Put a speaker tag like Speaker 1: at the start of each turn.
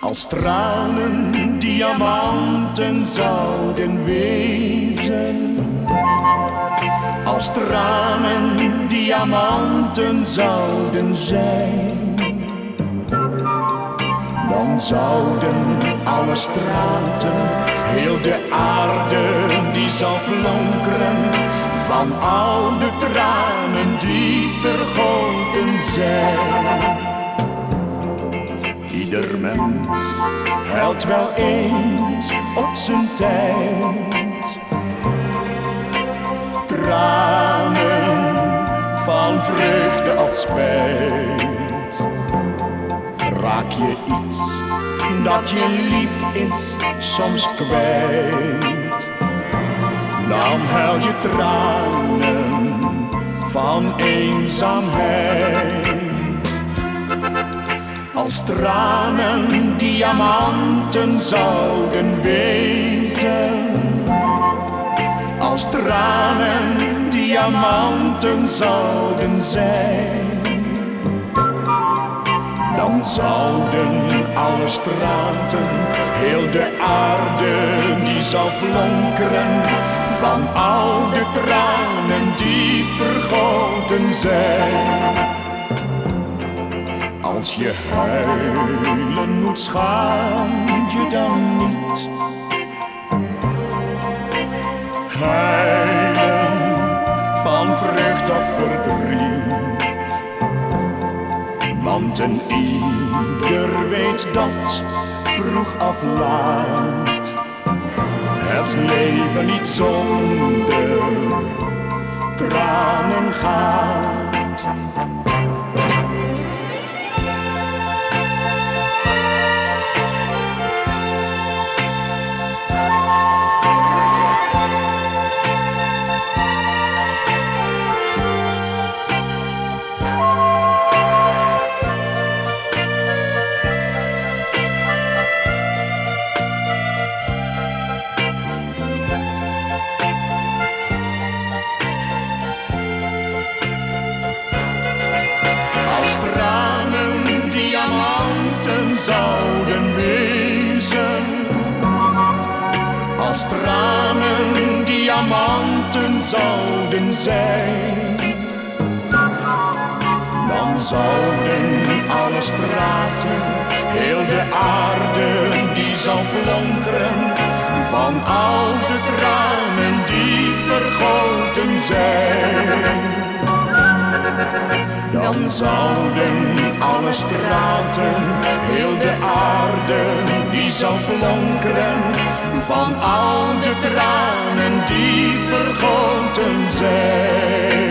Speaker 1: Als tranen diamanten zouden wezen, als tranen diamanten zouden zijn, dan zouden alle straten, heel de aarde, die zou flonkeren van al de tranen die vergoten zijn. Ieder mens huilt wel eens op zijn tijd, tranen van vreugde of spijt. Raak je iets dat je lief is soms kwijt, dan huil je tranen van eenzaamheid. Als tranen diamanten zouden wezen, als tranen diamanten zouden zijn, dan zouden alle straten, heel de aarde, die zou flonkeren van al de tranen die vergoten zijn. Als je huilen moet, schaam je dan niet. Huilen van vreugd of verdriet, want een ieder weet dat vroeg of laat het leven niet zonder tranen gaat. Zouden wezen, als tranen diamanten zouden zijn, dan zouden alle straten, heel de aarde, die zou flonkeren van al de tranen die vergoten zijn. Dan zouden alle straten, heel de aarde, die zou flonkeren van al de tranen die vergoten zijn.